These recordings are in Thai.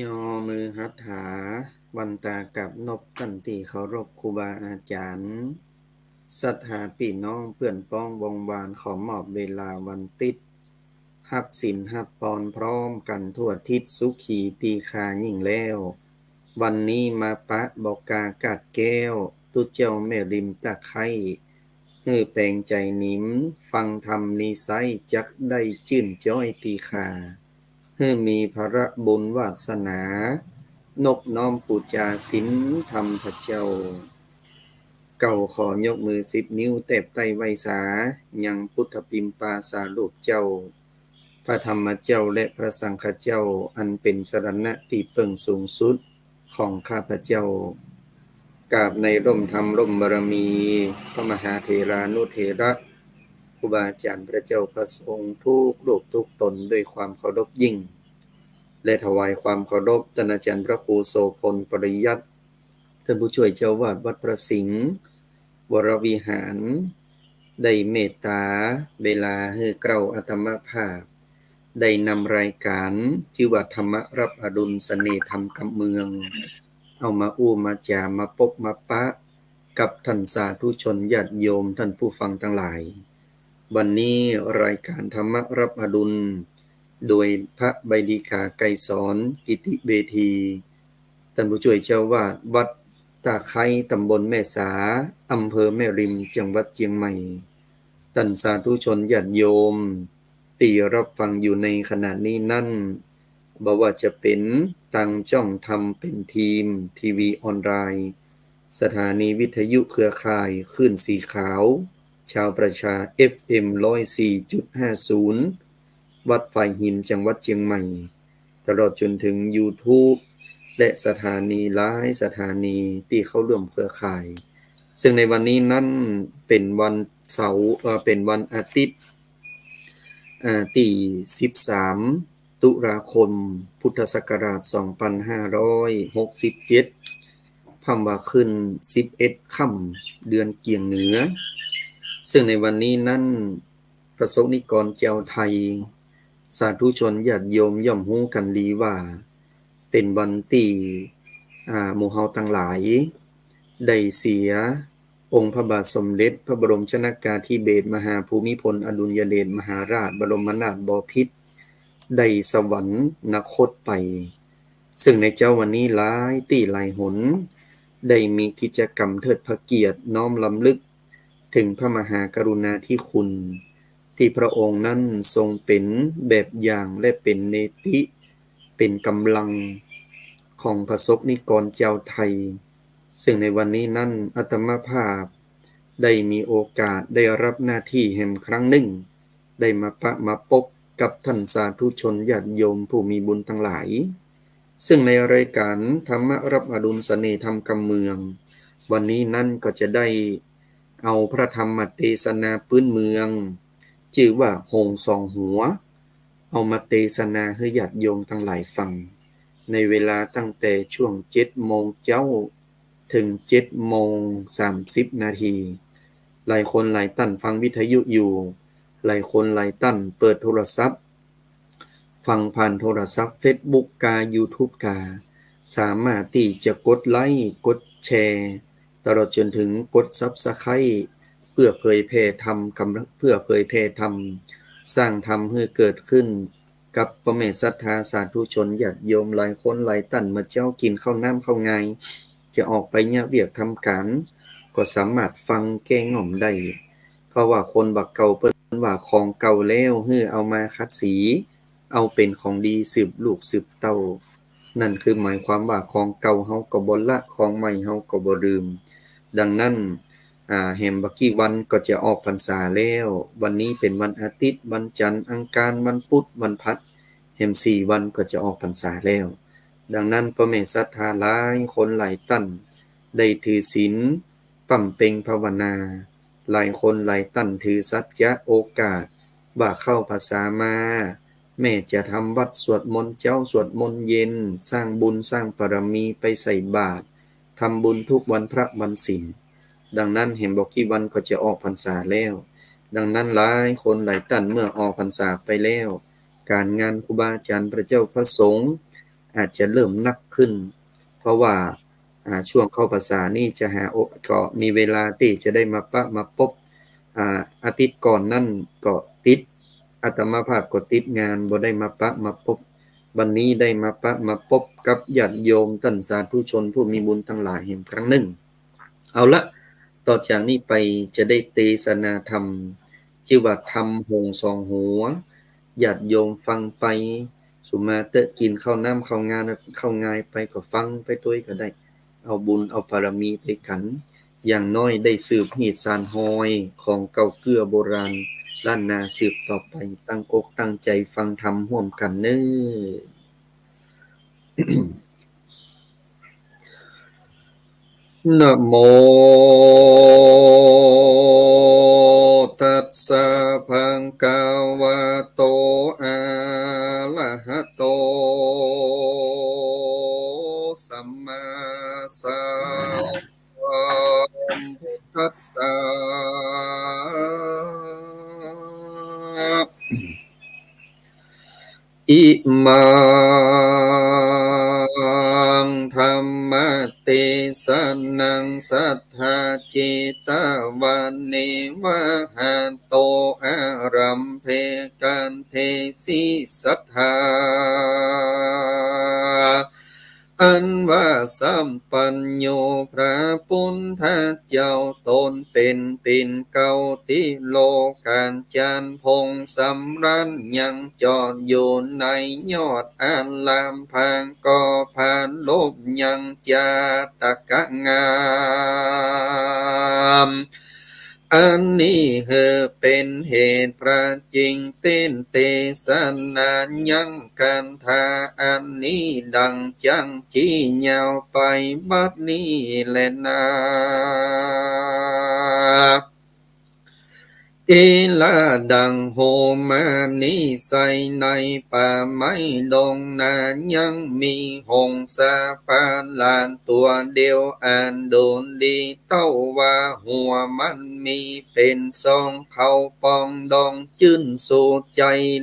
ย่อมือหัตถาวันตากับนบตันติเคารพครูบาอาจารย์ศรัทธาพี่น้องเพื่อนป้องวงวานขอมอบเวลาวันติดหับศีลหับปอนพร้อมกันทั่วทิศสุขีตีคายิ่งแล้ววันนี้มาปะบอกกากาดแก้วตุเจ้าแม่ริมตะไคร้ฮือแปลงใจนิ้มฟังธรรมนิสัยจักได้จื่นจ้อยตีคาฮือมีพระบุญวาสนานบน้อมปูจาศีลธรรมพระเจ้าเก่าขอยกมือ10 นิ้วแตบไต้ไวสายังพุทธปิมปาสารูปเจ้าพระธรรมเจ้าและพระสังฆเจ้าอันเป็นสรณะที่เปิงสูงสุดของข้าพเจ้ากราบในร่มธรรมร่มบารมีพระมหาเถรานุเถระครูบาอาจารย์พระเจ้าประสงค์ทุกรูปทุกตนด้วยความเคารพยิ่งและถวายความเคารพท่านอาจารย์พระครูโสพลปริยัติท่านผู้ช่วยเจ้าวาดวัดพระสิงห์วรวิหารได้เมตตาเวลาให้เกล้าอาตมาภาพได้นำรายการชื่อว่าธรรมรับอดุลเสน่ห์ธรรมกำเมืองเอามาอู้มาจามาพบมาปะกับท่านสาธุชนญาติโยมท่านผู้ฟังทั้งหลายวันนี้รายการธรรมรับอดุลโดยพระใบดีกาไกรสอนกิติเวทีท่านผู้ช่วยเจ้าวาดวัดตาไคร้ตำบลแม่สาอำเภอแม่ริมจังหวัดเชียงใหม่ท่านสาธุชนญาติโยมที่รับฟังอยู่ในขณะนี้นั่นบ่ว่าจะเป็นตั้งจ้องทำเป็นทีมทีวีออนไลน์สถานีวิทยุเครือข่ายคลื่นสีขาวชาวประชา FM 104.50 วัดฝ่ายหินจังหวัดเชียงใหม่ตลอดจนถึง YouTube และสถานีหลายสถานีที่เข้าร่วมเครือข่ายซึ่งในวันนี้นั้นเป็นวันเสาร์เป็นวันอาทิตย์ที่13ตุลาคมพุทธศักราช2567ค่ำว่าขึ้น11ค่ำเดือนเกี่ยงเหนือซึ่งในวันนี้นั้นประสบนิกรเจ้าไทยสาธุชนญาติโยมย่อมรู้กันดีว่าเป็นวันที่หมู่เฮาทั้งหลายได้เสียองค์พระบาทสมเด็จพระบรมชนกาธิเบศรมหาภูมิพลอดุลยเดชมหาราชบรมนาถบพิตรได้สวรรคตไปซึ่งในเจ้าวันนี้หลายที่หลายหนได้มีกิจกรรมเทิดพระเกียรติน้อมรำลึกถึงพระมหากรุณาธิคุณที่พระองค์นั้นทรงเป็นแบบอย่างและเป็นเนติเป็นกำลังของประสบนิกรเจ้าไทยซึ่งในวันนี้นั้นอาตมาภาพได้มีโอกาสได้รับหน้าที่แห่งครั้งหนึ่งได้มาพบกับท่านสาธุชนญาติโยมผู้มีบุญทั้งหลายซึ่งในรายการธรรมรับอดุลเสน่ห์ธรรมกำเมืองวันนี้นั่นก็จะได้เอาพระธรรมเทศนาพื้นเมืองชื่อว่าหงสองหัวเอามาเทศนาให้ญาติโยมทั้งหลายฟังในเวลาตั้งแต่ช่วง7 โมงเจ้าถึง7:30 นาทีหลายคนหลายท่านฟังวิทยุอยู่หลายคนหลายท่านเปิดโทรศัพท์ฟังผ่านโทรศัพท์ Facebook กา YouTube กาสามารถที่จะกดไลค์กดแชร์ตลอดจนถึงกด Subscribe เพื่อเผยแพร่ธรรมสร้างธรรมให้เกิดขึ้นกับพระแม่ศรัทธาสาธุชนญาติโยมหลายคนหลายท่านมาเจ้ากินข้าวน้ำข้าวไงจะออกไปเนี่ยเวียกทำการก็สามารถฟังแก้ง่อมได้เพราะว่าคนบักเก่าเปิ้นว่าของเก่าแล้วเอามาคัดสีเอาเป็นของดีสืบลูกสืบเต้า นั่นคือหมายความว่าของเก่าเฮาก็บ่ละของใหม่เฮาก็บ่ลืมดังนั้นแฮมบ่กี่วันก็จะออกพรรษาแล้ววันนี้เป็นวันอาทิตย์วันจันทร์อังคารวันพุธวันพฤหัสแฮม4วันก็จะออกพรรษาแล้วดังนั้นพ่อแม่ศรัทธาหลายคนหลายท่านได้ถือศีลปำเพ็ญภาวนาหลายคนหลายท่านถือสัจจะโอกาสว่าเข้าพรรษามาแม่จะทำวัดสวดมนต์เจ้าสวดมนต์เย็นสร้างบุญสร้างบารมีไปใส่บาตรทำบุญทุกวันพระวันศีลดังนั้นเห็นบอกกี่วันก็จะออกพรรษาแล้วดังนั้นหลายคนหลายท่านเมื่อออกพรรษาไปแล้วการงานครูบาอาจารย์พระเจ้าพระสงฆ์อาจจะเริ่มหนักขึ้นเพราะว่าช่วงเข้าพรรษานี่จะหาก็มีเวลาที่จะได้มาปะมาพบอาทิตย์ก่อนนั่นก็ติดอาตมาภาพก็ติดงานบ่ได้มาปะมาพบวันนี้ได้มาปะมาพบกับญาติโยมท่านสาธุชนผู้มีบุญทั้งหลายแห่งครั้งหนึ่งเอาละต่อจากนี้ไปจะได้เทศนาธรรมชื่อว่าธรรมหงสองหัวญาติโยมฟังไปสุมาเตะกินข้าวน้ำข้าวงานข้าวงายไปก็ฟังไปตัวก็ได้เอาบุญเอาบารมีไปกันอย่างน้อยได้สืบหีดสานหอยของเก่าเกื้อโบราณล้านนาสืบต่อไปตั้งอกตั้งใจฟังธรรมร่วมกันเน้อ นะโมตัสสะภะคะวะโตอะระหะโตสัมมาสัมพุทธัสสะอิมังธัมมะเตสนังสัทธาเจตวันเนวะหันโตอารัมเพกันเทสิสัทธาอันว่าสัมปัญโยพระพุทธเจ้าตนเป็นเก่าที่โลกันจันพงสำรันยังจอดอยู่ในยอดอันลามพังก็ผ่านลบยังจาตะกะงามอันนี้เป็นเหตุพระจริงเต้นเตสนายังกันทาอันนี้ดังจังจี้ยาวไปบัดนี้แลนาเอลาดังโหมานิใสในป่าไม้ดงนายังมีหงสาปานลานตัวเดียวอ่านโดนดีเต้าว่าหัวมันมีเป็นสองเขาปองดองจื้นสูดใจ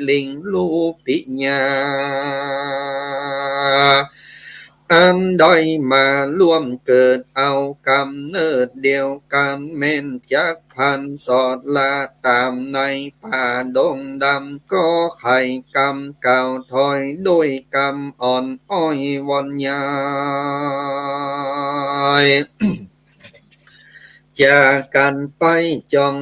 ลิงลูปิญาอันได้มาร่วมเกิดเอากำเนิดเดียวกันแม่นจักพันสอดลาตามในป่าดงดำก็ไข่กำเก่าถอยด้วยกำอ่อนอ้อยวอนยายจากกันไปจ้อง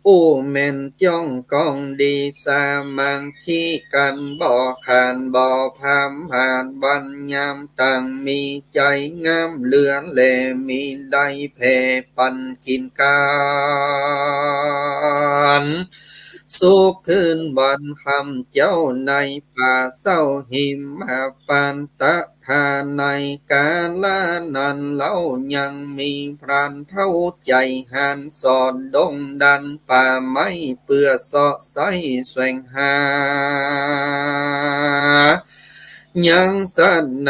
อู้แม่นจ้องกองดีสามังที่กันบ่ขานบ่พามผ่านบัญยามต่างมีใจงามเลือนแลมีได้แผ่ปันกินการสุขคืนวันคำเจ้าในป่าเศร้าหิมมาปันตะทาในกาลนั้นเล่ายังมีพรานเท่าใจหันสอดดงดันป่าไม้เปื้อเสาะใสแสวงหายังสันน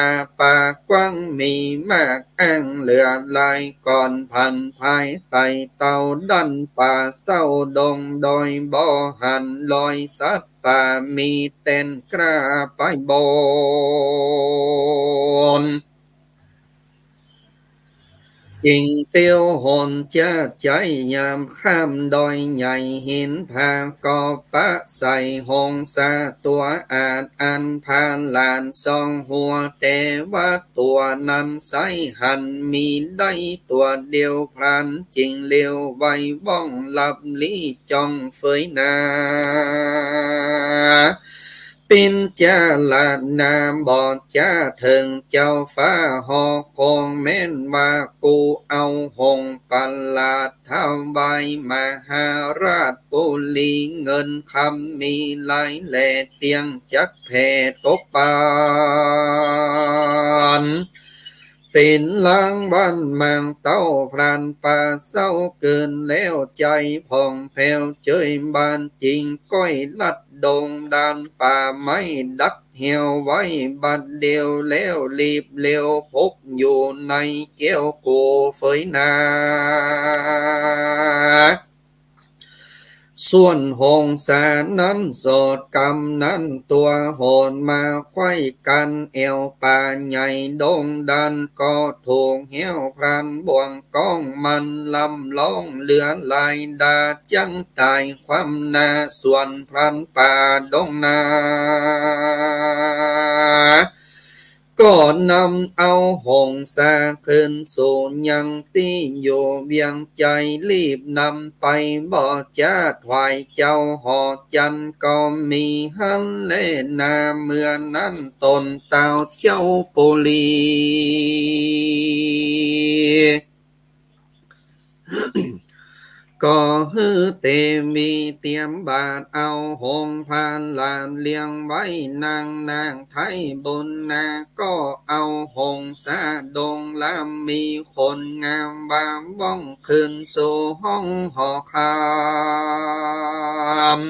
าป่ากว้างมีมากอ้างเหลือลายก่อนพันภายไต่เต่าดันป่าเศร้าดงดอยบ่อหันลอยสัตว์ป่ามีเต้นกล้าไปบนจริงเตียวหนจะใจยามข้ามดอยใหญ่หินผากอปะใส่หงสาตัวอาจอันผ่านลานสองหัวแต่ว่าตัวนั้นใสหันมีได้ตัวเดียวพลันจริงเลี้ยวไว้ว่องหลับลี้จ้องเฟยนา ปินจาลานาบอดจ้าถึงเจ้าฟ้าหอกคงแม่นว่ากูเอาหงปัลลาดเท่าใบมหาราชปุลีเงินคำมีไหลแหล่เตียงจักแผ่ตกปานเป็นล้างบ้านเมืองเต้าพรานป่าเศร้าเกินแล้วใจผ่องแผ้วเจยบานจริงก้อยลัดดงดานป่าไม้ดักเหี่ยวไว้บัดเดียวแล้วรีบเร็วพกอยู่ในแก้วโกเฟยนาส่วนหงสานั้นโสดกำนั้นตัวโหนมาไขว้กันเอวป่าใหญ่ดงดันก็ถูกเหี้ยวพรานบ่วงก้องมันลำล้องเหลือลายดาจังตายความนาส่วนพรานป่าดงนาก็นำเอาหงสาขึ้นสู่ยังตีอยู่เวียงใจรีบนำไปบ่อจ้าถวายเจ้าหอจันก็มีหันเลนาเมื่อนั้นตนเต่าเจ้าปุลีก็ฮือเตมีเตรียมบาทเอาหงพานลานเลี้ยงไว้นางไทยบนนาก็เอาหงสาดงลามมีคนงามบามบ้องขึ้นสู่ห้องหอคาม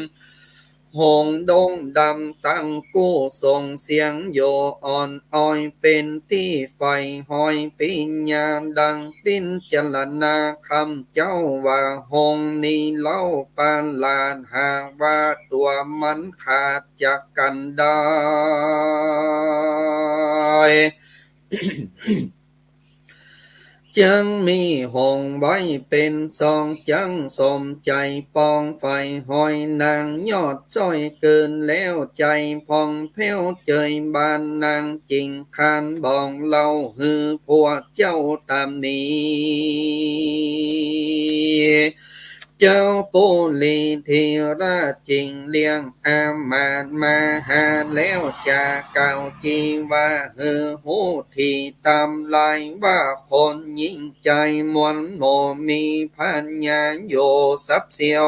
หงดงดำตั้งกู้ส่งเสียงโยอ่อนอ้อยเป็นที่ไฟหอยปิญญาดังปิ้นจลนาคำเจ้าว่าหงนี้เล่าปานลานหากว่าตัวมันขาดจากกันได้จึงมีหงไว้เป็นซองจังสมใจปองไฟหอยนางยอดจ้อยเกินแล้วใจพองเผ้วเจยบานนางจริงคานบองเล่าฮือพวกเจ้าตามนี้เจ้าปุลีธีราจริงเลี้ยงอามาตมาหาแล้วจะเก่าจีว่าเฮือหูที่ตามลายว่าคนยิ่งใจมวลโมมีพัญญาโยสับเสียว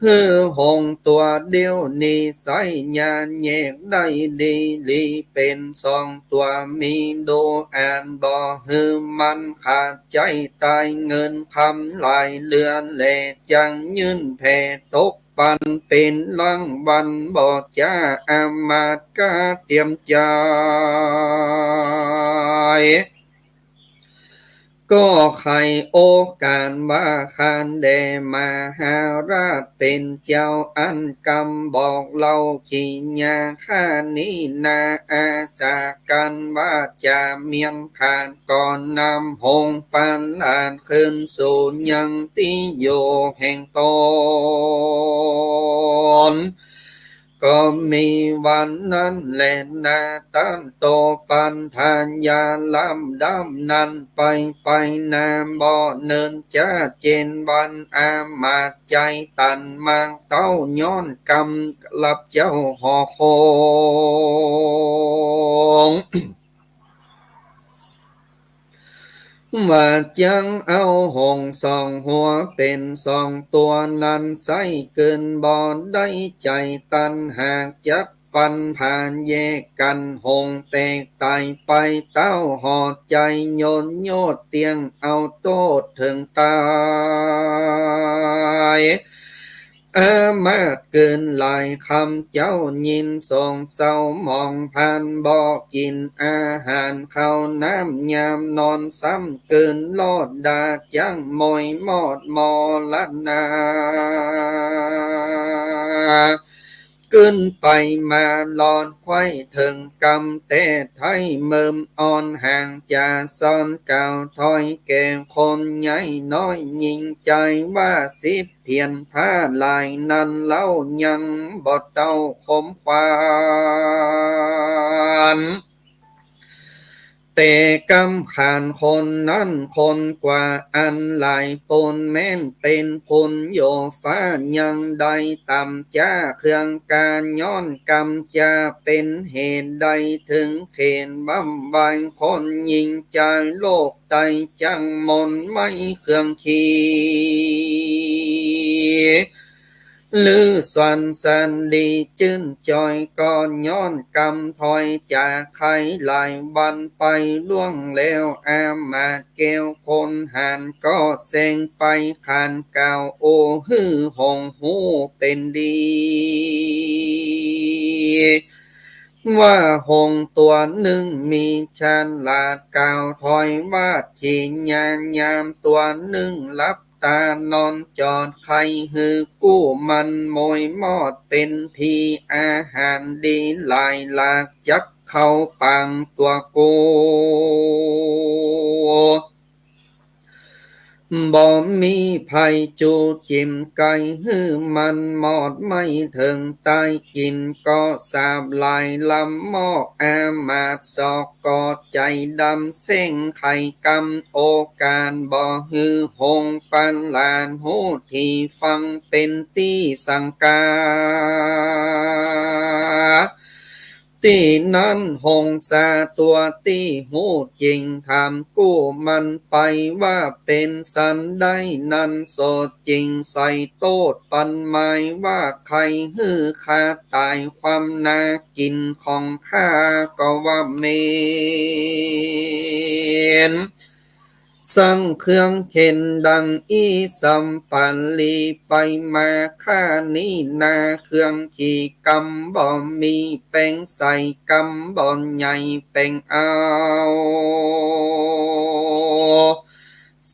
ฮือหงตัวเดียวนี้ใส่ญาณแยกได้ดีลีเป็นสองตัวมีดูอ่านบ่ฮือมันขาดใจตายเงินคำลายเลือนแหล่จังยืนแผ่ตกปันเป็นลังวันบ่จ้าอามาตกาเตรียมใจก็ใครโอกาสว่าคานเดมาหาราชเป็นเจ้าอันกำบอกเราขี้ยาข้านี้นาอาสากันว่าจะเมียนขานก่อนนำหงปันลานขึ้นสู่ยังติโยแห่งตนก็มีวันนั้นแหละนาตันโตปันทานยาลำดำนั้นไปนาบ่เนินจ้าเจนบันอามาใจตันมังเต้าย้อนกำกลับเจ้าหอคงว่าจังเอาหงสองหัวเป็นสองตัวนั้นใส่เกินบ่ได้ใจตันหากจักฟันผ่านแยกกันหงแตกตายไปเต้าหอดใจโยนโยดเตียงเอาโตดถึงตายอามาตเกินหลายคำเจ้ายินส่งเศร้ามองผ่านบอกกินอาหารข้าวน้ำยามนอนซ้ำเกินลอดดาจังมอยมอดมอละนาขึ้นไปมาลอนไข้ถึงกำแต่ไทยเมิมอ่อนห่างจะซ่อนเก่าถอยแก่คนใหญ่น้อยยิงใจว่าสิบเทียนผ้าลายนั้นเล่ายังบ่เต้าคมควาน แต่กำขานคนนั้นคนกว่าอันหลายปนแม้นเป็นพลโยฟ้ายังใดต่ำจ้าเครื่องการย้อนกำจะเป็นเหตุใดถึงเขนบำบายคนยิงใจโลกใดจังมนไม่เครื่องขีหรือส่วนสันดีจื้นจอยก่อนย้อนกำถอยจากใครหลายวันไปล่วงแล้วอามาแก้วคนหันก็เสงไปขานเก่าโอฮือหงหูเป็นดีว่าหงตัวหนึ่งมีชาลาดกาวถอยว่าจีญานยามตัวหนึ่งรับตานอนจอดไข่ฮือกู้มันโมยมอดเป็นทีอาหารดีหลายหลากจับเข้าปังตัวโกบ่มีภัยจูจิมไก่ฮือมันหมอดไม่ถึงตายกินก็สาบลายลำหม้ออามาดสอกกอดใจดำเส้งไข่กำโอกาสบ่ฮือหงปันลานหูที่ฟังเป็นตีสังกาตีนั้นหงสาตัวตีหูจริงถามกู้มันไปว่าเป็นสันได้นั้นโสดจริงใส่โตดปันหมายว่าใครฮือคาตายความนากินของข้าก็ว่าเมนสั่งเครื่องเข็นดังอีสัมปันลีไปมาข้านี้นาเครื่องขี่กำบ่มีแป้งใส่กำบ่ใหญ่แป้งเอา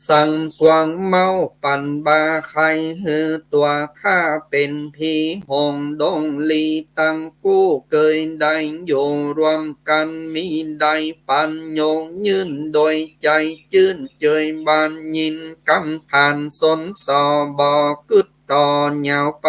สั่งกวางเมาปั่นบาไข่ฮือตัวข้าเป็นผีหงดงลีตั้งกู้เกยได้อยู่รวมกันมีได้ปันโยงยืนโดยใจจื้นเจยบานยินกำผ่านสนสอบอกึดต่อเหยาวไป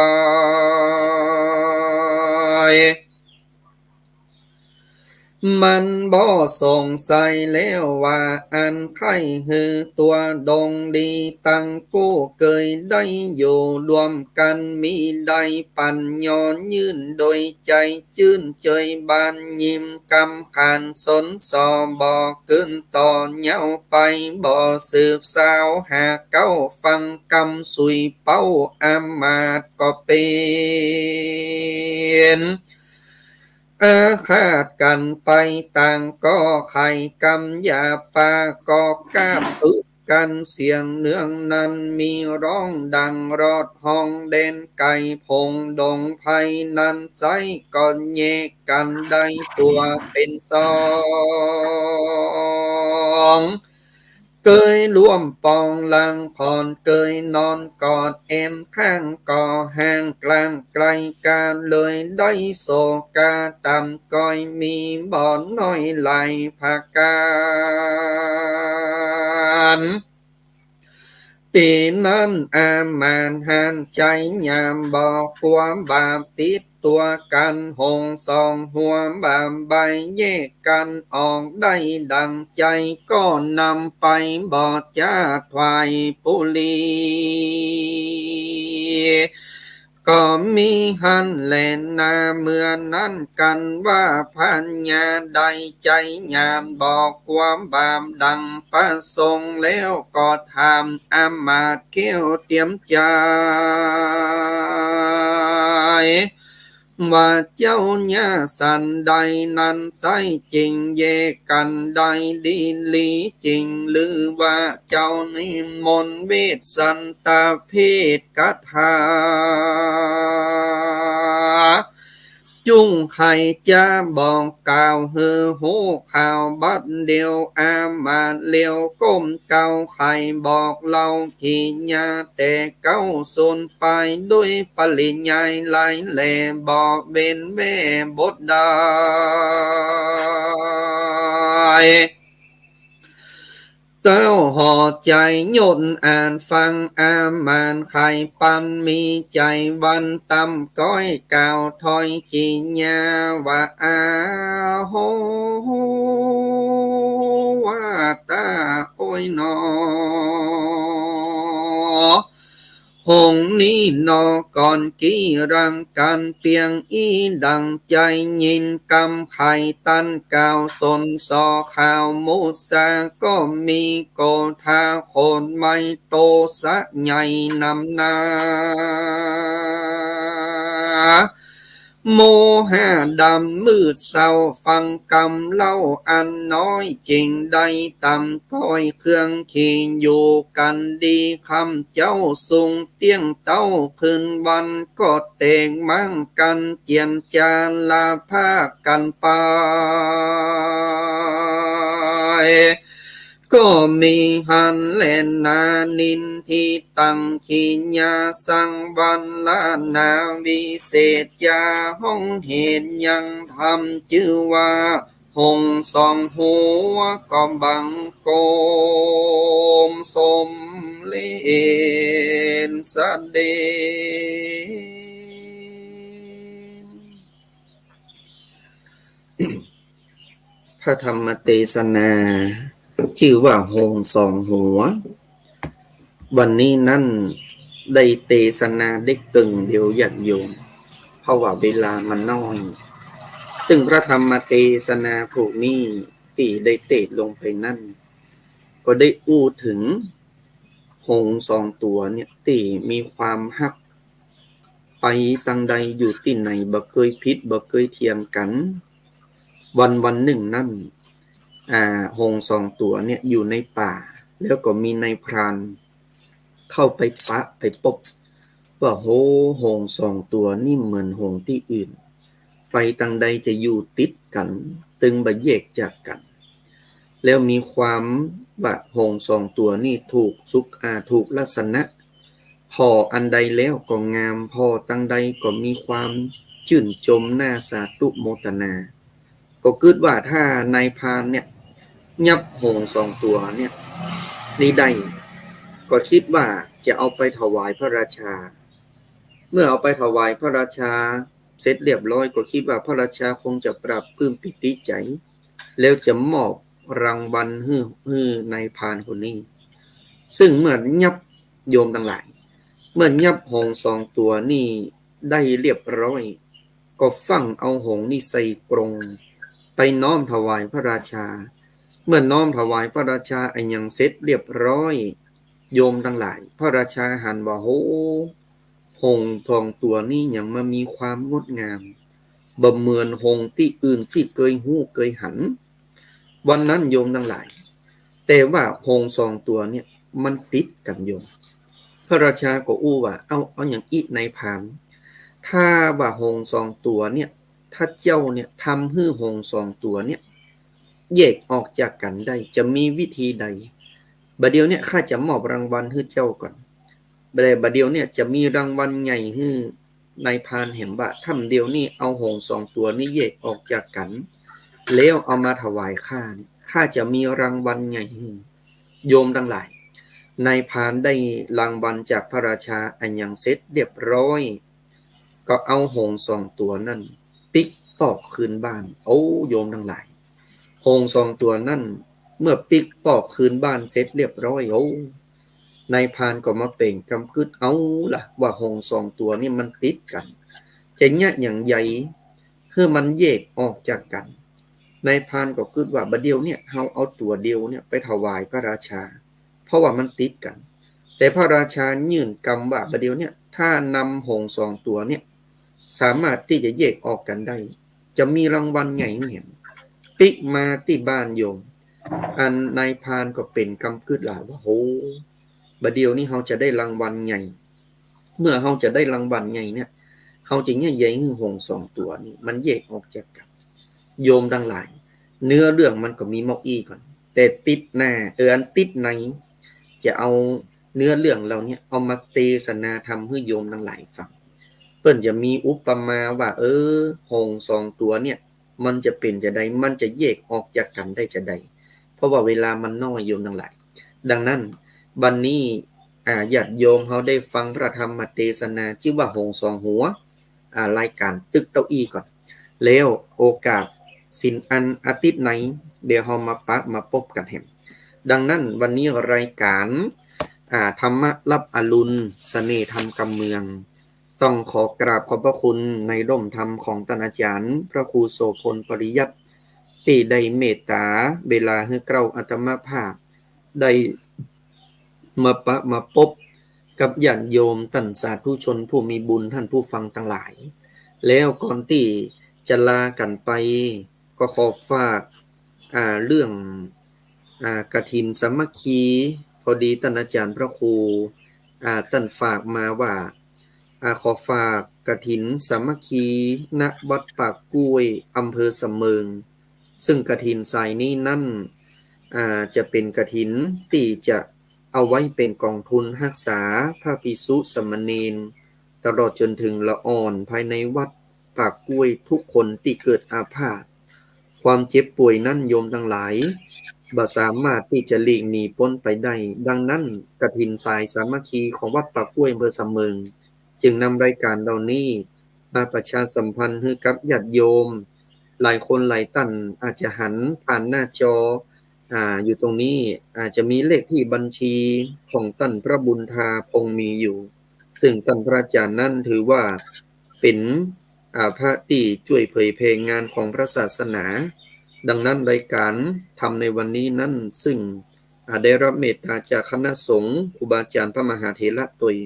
มันบ่สงสัยแล้วว่าอันไข่ฮือตัวดงดีตั้งกู้เกยได้อยู่รวมกันมีได้ปัญญอนยืนโดยใจจื้นเจยบานยิ้มกำผ่านสนสอบอกึนต่อเหยาไปบ่สืบสาวหาเก้าฟังกำสุยเป้าอามาตก็เป็นอาฆาตกันไปต่างก็ไข่กำยาปากอกกาปึกกันเสียงเนืองนั้นมีร้องดังรอดห้องเด่นไก่พงดงไพนั้นใจก่อนแยกกันได้ตัวเป็นสองเกยร่วมปองลังผ่อนเกยนอนกอดเอ็มข้างก่อห่างกลางไกลการเลยได้โศกาต่ำก้อยมีบ่อนน้อยไหลภาการปีนั้นอามานหันใจยามบอกความบาปติดตัวกันหงสองหัวบาปใบแยกกันออกได้ดังใจก็นำไปบอดจ้าถวายปุลีก็มีหันแลนนาเมื่อนั้นกันว่าพัญญาใดใจยามบอกความบาปดังประสงค์แล้วก็ถามอามาตย์เกี้ยวเตรียมใจว่าเจ้าญาสันใดนั้นใสจริงเยกันใดดีลีจริงหรือว่าเจ้านิมนต์เวทสันตาเพศกัทาจุ้งไข่จะบอกกล่าวเฮือหูข่าวบัดเดียวอามาเลียวก้มเก่าไข่บอกเล่าที่ญาแต่เก้าส่วนไปด้วยปริญญาไหลแหล่บอกเบนแม่บทได้ เต้าห่อใจโยนอ่านฟังอามานไข่ปันมีใจวันตำก้อยกาวถอยขีญาว่าอาโหว่าตาโอ้ยนอหงนี้นอก่อนกี้รังกันเปียงอีดังใจยินกำไข่ตันกาวสนสอข่าวมุสาก็มีโกธาโคนไม่โตสะใหญ่นำนาโมหะดำมืดเศร้าฟังกำเล่าอันน้อยจริงได้ตำก้อยเครื่องขี่อยู่กันดีคำเจ้าสุงเตี้ยงเต้าคืนวันก็เตงมั่งกันเจียนจานลาผ้ากันไปก็มีหันแลนนานินที่ตั้งขีญาสังวันลานาวิเศษยาห้องเหตุยังทำชื่อว่าหงสองหัวก็บังโกมสมเลนสะเดพระธรรมเทศนาชื่อว่าหงสองหัววันนี้นั่นได้เทศนาได้กึ่งเดียวญาติโยมเพราะว่าเวลามันน้อยซึ่งพระธรรมเทศนาพวกนี้ที่ได้เทศลงไปนั่นก็ได้อู้ถึงหงสองตัวเนี่ยที่มีความฮักไปตังใดอยู่ที่ไหนบ่เคยพิษบ่เคยเทียมกันวันหนึ่งนั่นหงสองตัวเนี่ยอยู่ในป่าแล้วก็มีนายพรานเข้าไปปะไปปบว่าโหหงสองตัวนี่เหมือนหงที่อื่นไปตังใดจะอยู่ติดกันตึงบ่แยกจากกันแล้วมีความว่าหงสองตัวนี่ถูกลักษณะพออันใดแล้วก็งามพอตังใดก็มีความชื่นชมน่าสาธุโมทนาก็คิดว่าถ้านายพรานเนี่ยยับหงสองตัวเนี่ยนี่ได้ก็คิดว่าจะเอาไปถวายพระราชาเมื่อเอาไปถวายพระราชาเสร็จเรียบร้อยก็คิดว่าพระราชาคงจะปรับปลื้มปิติใจแล้วจะมอบรางวัลให้นายพรานคนนี้ซึ่งเมื่อยับโยมทั้งหลายเมื่อยับหงสองตัวนี่ได้เรียบร้อยก็ฟังเอาหงนี่ใส่กรงไปน้อมถวายพระราชาเมื่อน้อมถวายพระราชาอันยังเสร็จเรียบร้อยโยมทั้งหลายพระราชาหันว่าโหหงทองตัวนี้ยังมามีความงดงามบ่เหมือนหงที่อื่นที่เคยหู้เคยหันวันนั้นโยมทั้งหลายแต่ว่าหงสองตัวเนี่ยมันติดกันโยมพระราชาก็อู้ว่าเอาอย่างอีในพามถ้าว่าหงสองตัวเนี่ยถ้าเจ้าเนี่ยทำให้หงสองตัวเนี่ยแยกออกจากกันได้จะมีวิธีใดบัดเดียวเนี่ยข้าจะมอบรางวัลให้เจ้าก่อนบัดเดียวเนี่ยจะมีรางวัลใหญ่ให้นายพรานเห็นว่าทำเดียวนี่เอาหงสองตัวนี่แยกออกจากกันแล้วเอามาถวายข้าจะมีรางวัลใหญ่ให้โยมทั้งหลายนายพรานได้รางวัลจากพระราชาอันยังเสร็จเรียบร้อยก็เอาหงสองตัวนั่นปิกปอกคืนบ้านโอ้โยมทั้งหลายหงสองตัวนั่นเมื่อปิกปอกคืนบ้านเสร็จเรียบร้อยโอ้นายพรานก็มาเป่งกำกึดเอาล่ะว่าหงสองตัวนี่มันติดกันจะเนี่ยอย่างใหญ่คือมันแยกออกจากกันนายพรานก็คิดว่าบัดเดียวเนี่ยเฮาเอาตัวเดียวเนี่ยไปถวายพระราชาเพราะว่ามันติดกันแต่พระราชายื่นกำว่าบัดเดียวเนี่ยถ้านำหงสองตัวเนี่ยสามารถที่จะแยกออกกันได้จะมีรางวัลใหญ่เห็นปิกมาที่บ้านโยมอันนายพรานก็เป็นกำกึดหลาว่าโหบัดเดียวนี้เฮาจะได้รางวัลใหญ่เมื่อเฮาจะได้รางวัลใหญ่เนี่ยเฮาจะเนี่ยใหญ่ให้หงสองตัวนี่มันแยกออกจากกันโยมทั้งหลายเนื้อเรื่องมันก็มีมอกอีก่อนแต่ติดหน้าอันติดในจะเอาเนื้อเรื่องเราเนี่ยเอามาเทศนาธรรมให้โยมทั้งหลายฟังเพิ่นจะมีอุปมาว่าหงสองตัวเนี่ยมันจะเป็นจะใดมันจะแยกออกจากกันได้จะใดเพราะว่าเวลามันน้อยโยมทั้งหลาย ดังนั้นวันนี้ญาติโยมเขาได้ฟังพระธรรมเทศนาชื่อว่าหงสองหัวรายการตึกเก้าอี้ก่อนแล้วโอกาสสินอันอาทิตย์ไหนเดี๋ยวเรามาปะมาพบกันแหมดังนั้นวันนี้รายการธรรมะรับอรุณเสน่ห์ธรรมกำเมืองต้องขอกราบขอบพระคุณในร่มธรรมของท่านอาจารย์พระครูโสพลปริยัติที่ได้เมตตาเวลาให้เกล้าอัตมภาพได้มาปะมาพบกับญาติโยมท่านสาธุชนผู้มีบุญท่านผู้ฟังทั้งหลายแล้วก่อนที่จะลากันไปก็ขอฝากเรื่องกฐินสามัคคีพอดีท่านอาจารย์พระครูท่านฝากมาว่าขอฝากกฐินสามัคคีณวัดปากกล้วยอำเภอสำเมิงซึ่งกฐินสายนี้นั่นจะเป็นกฐินที่จะเอาไว้เป็นกองทุนรักษาพระภิกษุสามเณรตลอดจนถึงละอ่อนภายในวัดปากกล้วยทุกคนที่เกิดอาพาธความเจ็บป่วยนั่นโยมทั้งหลายบ่สามารถที่จะหลีกหนีพ้นไปได้ดังนั้นกฐินสายสามัคคีของวัดปากกล้วยอำเภอสำเมิงจึงนำรายการเหล่านี้มาประชาสัมพันธ์ให้กับญาติโยมหลายคนหลายท่านอาจจะหันผ่านหน้าจออยู่ตรงนี้อาจจะมีเลขที่บัญชีของท่านพระบุญธาพงมีอยู่ซึ่งท่านพระอาจารย์นั่นถือว่าเป็นพระที่ช่วยเผยแผ่งานของพระศาสนาดังนั้นรายการทำในวันนี้นั่นซึ่งได้รับเมตตาจากคณะสงฆ์ครูบาอาจารย์พระมหาเถระตย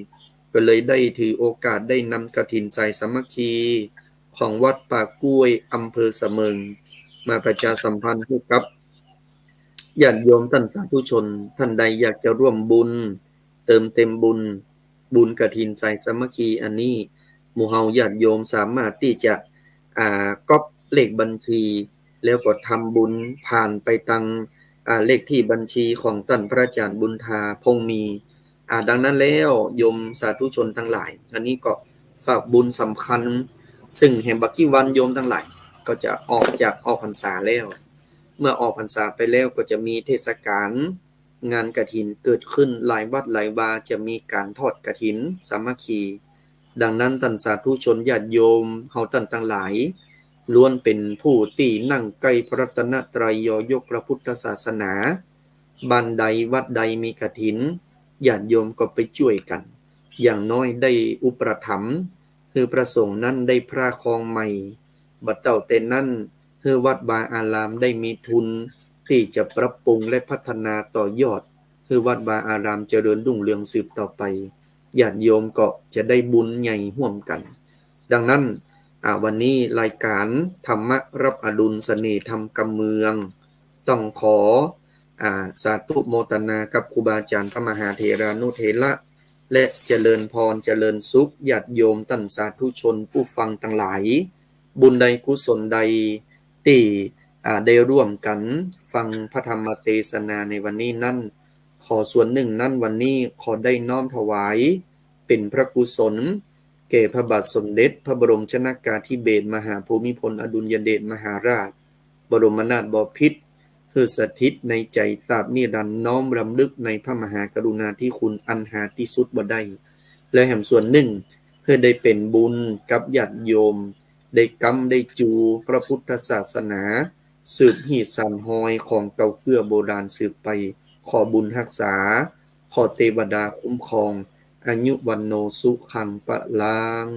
ก็เลยได้ถือโอกาสได้นำกฐินสายสามัคคีของวัดป่ากล้วยอำเภอสะเมิงมาประชาสัมพันธ์ให้กับญาติโยมท่านสาธุชนท่านใดอยากจะร่วมบุญเติมเต็มบุญกฐินสายสามัคคีอันนี้หมู่เฮาญาติโยมสามารถที่จะก๊อปเลขบัญชีแล้วก็ทำบุญผ่านไปทางเลขที่บัญชีของท่านพระอาจารย์บุญธาพงมีดังนั้นแล้วโยมสาธุชนทั้งหลายอันนี้ก็ฝากบุญสำคัญซึ่งแห่งบักกี้วันโยมทั้งหลายก็จะออกพรรษาแล้วเมื่อออกพรรษาไปแล้วก็จะมีเทศกาลงานกฐินเกิดขึ้นหลายวัดหลายวาจะมีการทอดกฐินสามัคคีดังนั้นท่านสาธุชนญาติโยมเฮาท่านทั้งหลายล้วนเป็นผู้ที่นั่งใกล้พระรัตนตรัยยอยกพระพุทธศาสนาบ้านใดวัดใดมีกฐินญาติโยมก็ไปช่วยกันอย่างน้อยได้อุปถัมภ์คือประสงค์นั้นได้พระครองใหม่บัดเต่าเต็นนั้นคือวัดบาอารามได้มีทุนที่จะปรับปรุงและพัฒนาต่อยอดคือวัดบาอารามเจริญรุ่งเรืองสืบต่อไปญาติโยมก็จะได้บุญใหญ่ร่วมกันดังนั้นวันนี้รายการธรรมะรับอรุณเสน่ห์ธรรมกำเมืองต้องขอสาธุโมทนากับครูบาอาจารย์พระมหาเถรานุเถระและเจริญพรเจริญสุขญาติโยมท่านสาธุชนผู้ฟังทั้งหลายบุญใดกุศลใดที่ได้ร่วมกันฟังพระธรรมเทศนาในวันนี้นั่นขอส่วนหนึ่งนั่นวันนี้ขอได้น้อมถวายเป็นพระกุศลแก่พระบาทสมเด็จพระบรมชนกาธิเบศรมหาภูมิพลอดุลยเดชมหาราชบรมนาถบพิตรคือสถิตในใจตราบนิรันดร์น้อมรำลึกในพระมหากรุณาธิคุณอันหาที่สุดบ่ได้และแห่งส่วนหนึ่งเพื่อได้เป็นบุญกับญาติโยมได้กำได้จูพระพุทธศาสนาสืบหีดสานหอยของเก่าเกื้อโบราณสืบไปขอบุญรักษาขอเทวดาคุ้มครองอายุวันโนสุขังปะลัง